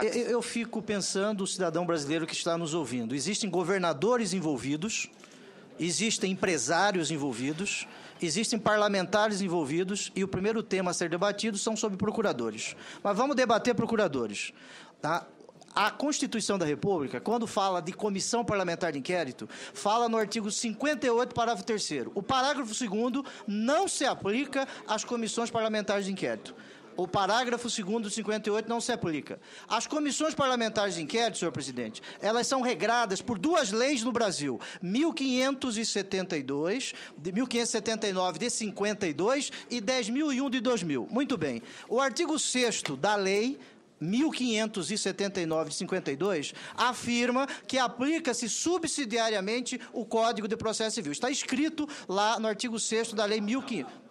Eu fico pensando, o cidadão brasileiro que está nos ouvindo, existem governadores envolvidos, existem empresários envolvidos, existem parlamentares envolvidos e o primeiro tema a ser debatido são sobre procuradores. Mas vamos debater procuradores, tá? A Constituição da República, quando fala de comissão parlamentar de inquérito, fala no artigo 58, parágrafo 3º. O parágrafo 2º não se aplica às comissões parlamentares de inquérito. O parágrafo 2º do 58 não se aplica. As comissões parlamentares de inquérito, senhor presidente, elas são regradas por duas leis no Brasil, 1579 de 52 e 10.001 de 2000. Muito bem. O artigo 6º da lei 1579 de 52 afirma que aplica-se subsidiariamente o Código de Processo Civil. Está escrito lá no artigo 6º da lei 1500.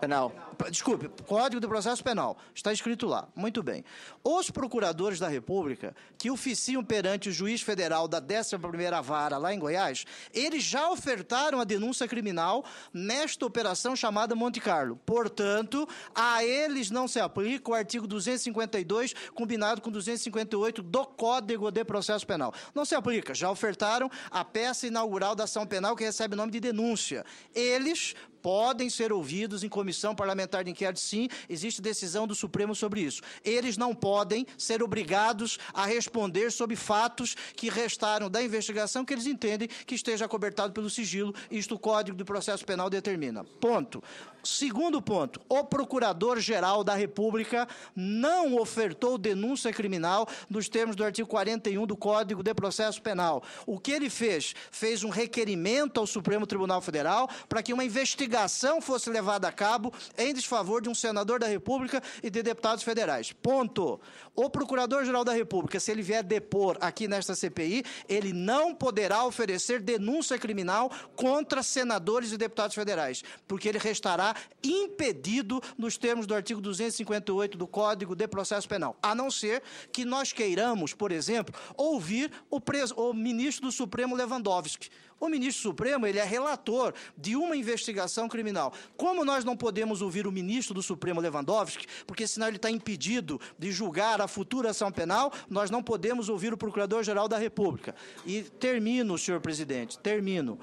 Penal. Desculpe, Código de Processo Penal. Está escrito lá. Muito bem. Os procuradores da República, que oficiam perante o juiz federal da 11ª Vara, lá em Goiás, eles já ofertaram a denúncia criminal nesta operação chamada Monte Carlo. Portanto, a eles não se aplica o artigo 252, combinado com 258 do Código de Processo Penal. Não se aplica. Já ofertaram a peça inaugural da ação penal que recebe o nome de denúncia. Eles podem ser ouvidos em comissão parlamentar de inquérito, sim, existe decisão do Supremo sobre isso. Eles não podem ser obrigados a responder sobre fatos que restaram da investigação que eles entendem que esteja acobertado pelo sigilo, isto o Código de Processo Penal determina. Ponto. Segundo ponto, o Procurador-Geral da República não ofertou denúncia criminal nos termos do artigo 41 do Código de Processo Penal. O que ele fez? Fez um requerimento ao Supremo Tribunal Federal para que uma investigação fosse levada a cabo em desfavor de um senador da República e de deputados federais. Ponto. O Procurador-Geral da República, se ele vier depor aqui nesta CPI, ele não poderá oferecer denúncia criminal contra senadores e deputados federais, porque ele restará impedido nos termos do artigo 258 do Código de Processo Penal, a não ser que nós queiramos, por exemplo, ouvir o ministro do Supremo Lewandowski. O ministro Supremo, ele é relator de uma investigação criminal. Como nós não podemos ouvir o ministro do Supremo Lewandowski, porque senão ele está impedido de julgar a futura ação penal, nós não podemos ouvir o Procurador-Geral da República. E termino, senhor presidente, termino.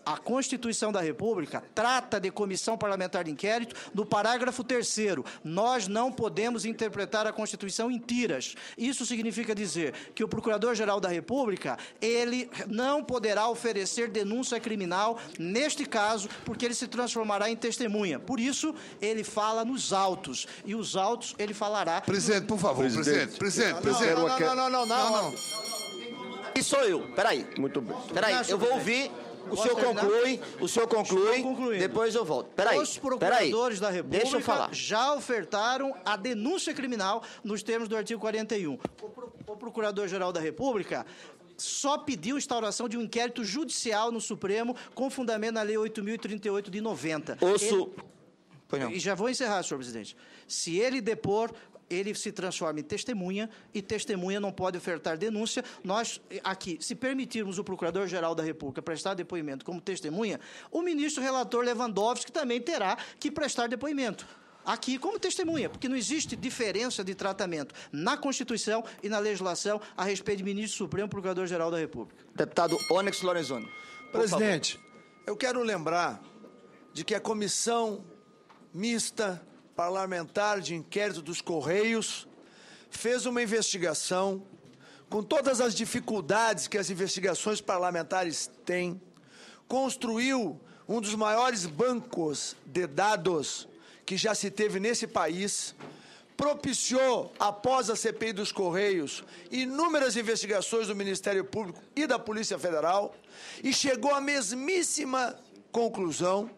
A Constituição da República trata de comissão parlamentar de inquérito no parágrafo 3º. Nós não podemos interpretar a Constituição em tiras. Isso significa dizer que o Procurador-Geral da República, ele não poderá oferecer denúncia criminal neste caso, porque ele se transformará em testemunha. Por isso, ele fala nos autos. E os autos, ele falará... Presidente, por favor, presidente. Não. E sou eu. Peraí. Muito bem. Peraí, eu vou ouvir... O senhor conclui, depois eu volto. Os procuradores da República deixa eu falar. Já ofertaram a denúncia criminal nos termos do artigo 41. O Procurador-Geral da República só pediu instauração de um inquérito judicial no Supremo com fundamento na Lei 8.038 de 90. E já vou encerrar, senhor presidente. Se ele depor, ele se transforma em testemunha e testemunha não pode ofertar denúncia. Nós, aqui, se permitirmos o Procurador-Geral da República prestar depoimento como testemunha, o ministro relator Lewandowski também terá que prestar depoimento aqui como testemunha, porque não existe diferença de tratamento na Constituição e na legislação a respeito de ministro Supremo e Procurador-Geral da República. Deputado Onyx Lorenzoni. Presidente, eu quero lembrar de que a Comissão Mista Parlamentar de Inquérito dos Correios fez uma investigação com todas as dificuldades que as investigações parlamentares têm, construiu um dos maiores bancos de dados que já se teve nesse país, propiciou, após a CPI dos Correios, inúmeras investigações do Ministério Público e da Polícia Federal e chegou à mesmíssima conclusão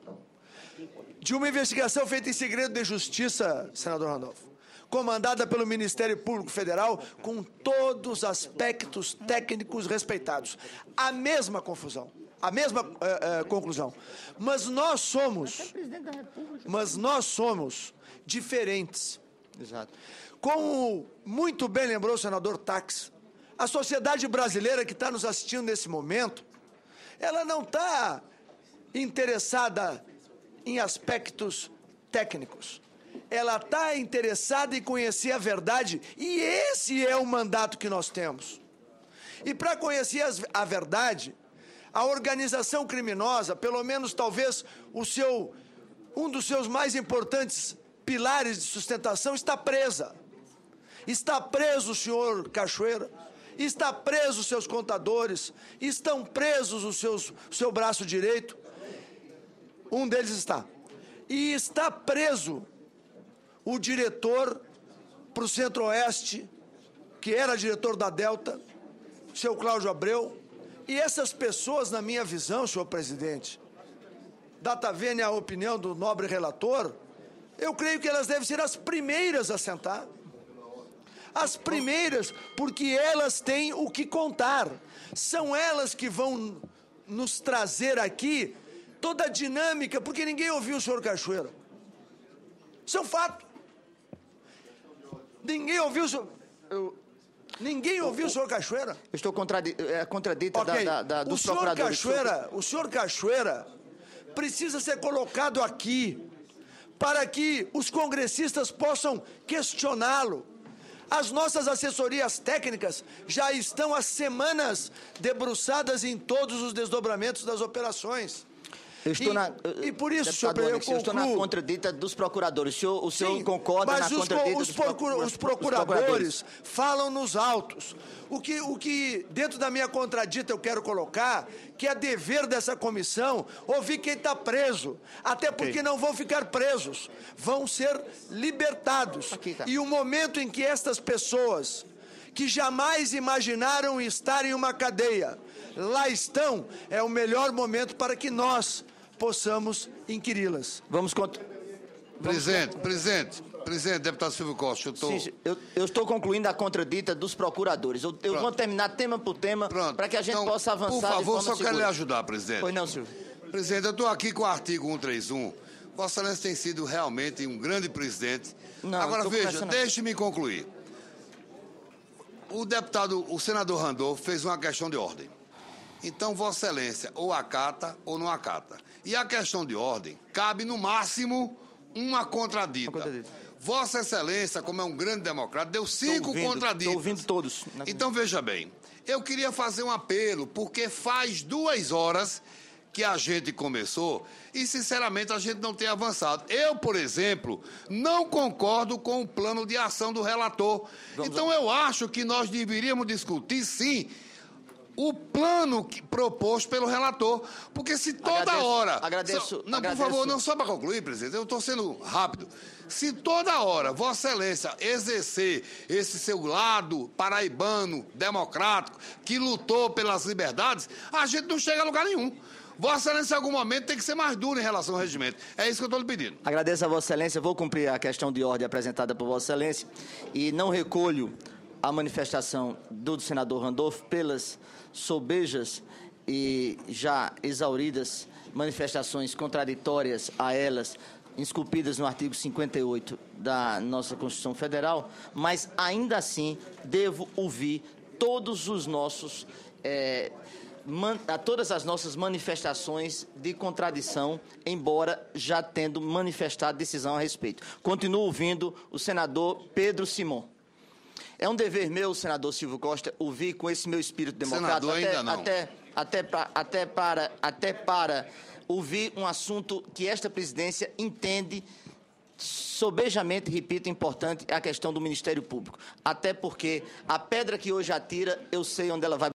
de uma investigação feita em segredo de justiça, senador Randolfo, comandada pelo Ministério Público Federal, com todos os aspectos técnicos respeitados. A mesma confusão, a mesma conclusão. Mas nós somos diferentes. Exato. Como muito bem lembrou o senador Tax, a sociedade brasileira que está nos assistindo nesse momento, ela não está interessada em aspectos técnicos. ela está interessada em conhecer a verdade, e esse é o mandato que nós temos. E para conhecer a verdade, a organização criminosa, pelo menos talvez um dos seus mais importantes pilares de sustentação, está presa. Está preso o senhor Cachoeira, está preso os seus contadores, estão presos o seu braço direito, um deles está. E está preso o diretor para o Centro-Oeste, que era diretor da Delta, seu Cláudio Abreu. E essas pessoas, na minha visão, senhor presidente, data vênia a opinião do nobre relator, eu creio que elas devem ser as primeiras a sentar. As primeiras, porque elas têm o que contar. São elas que vão nos trazer aqui toda a dinâmica, porque ninguém ouviu o senhor Cachoeira. Isso é um fato. Ninguém ouviu o senhor... Ninguém ouviu o senhor Cachoeira? Eu estou contradita okay. dos procuradores. O senhor Cachoeira precisa ser colocado aqui para que os congressistas possam questioná-lo. As nossas assessorias técnicas já estão há semanas debruçadas em todos os desdobramentos das operações. E por isso, senhor, eu concluo... Eu estou na contradita dos procuradores. O senhor concorda na contradita dos procuradores? Os procuradores falam nos autos. O que dentro da minha contradita eu quero colocar, que é dever dessa comissão, ouvir quem está preso. Até porque não vão ficar presos. Vão ser libertados. E o momento em que estas pessoas, que jamais imaginaram estar em uma cadeia, lá estão, é o melhor momento para que nós possamos inquiri-las. Presidente, deputado Silvio Costa, eu estou concluindo a contradita dos procuradores. Eu vou terminar tema por tema para que a gente possa avançar. Por favor, só quero lhe ajudar, presidente. Pois não, Silvio. Presidente, eu estou aqui com o artigo 131. Vossa Excelência tem sido realmente um grande presidente. Não, agora, veja, deixe-me concluir. O senador Randolph fez uma questão de ordem. Então, Vossa Excelência ou acata ou não acata. E a questão de ordem cabe, no máximo, uma contradita. Vossa Excelência, como é um grande democrata, deu 5 contraditas. Estou ouvindo todos. Então, veja bem, eu queria fazer um apelo, porque faz 2 horas que a gente começou e, sinceramente, a gente não tem avançado. Eu, por exemplo, não concordo com o plano de ação do relator. Então, eu acho que nós deveríamos discutir, sim, o plano proposto pelo relator, porque se toda hora... Agradeço. Por favor, não, só para concluir, presidente, eu estou sendo rápido. Se toda hora Vossa Excelência exercer esse seu lado paraibano, democrático, que lutou pelas liberdades, a gente não chega a lugar nenhum. Vossa Excelência, em algum momento, tem que ser mais duro em relação ao regimento. É isso que eu estou lhe pedindo. Agradeço a Vossa Excelência. Vou cumprir a questão de ordem apresentada por Vossa Excelência e não recolho a manifestação do senador Randolph pelas sobejas e já exauridas manifestações contraditórias a elas, esculpidas no artigo 58 da nossa Constituição Federal, mas ainda assim devo ouvir todos os nossos... todas as nossas manifestações de contradição, embora já tendo manifestado decisão a respeito. Continuo ouvindo o senador Pedro Simon. É um dever meu, senador Silvio Costa, ouvir com esse meu espírito democrático, até para ouvir um assunto que esta presidência entende sobejamente, repito, importante, é a questão do Ministério Público. Até porque a pedra que hoje atira, eu sei onde ela vai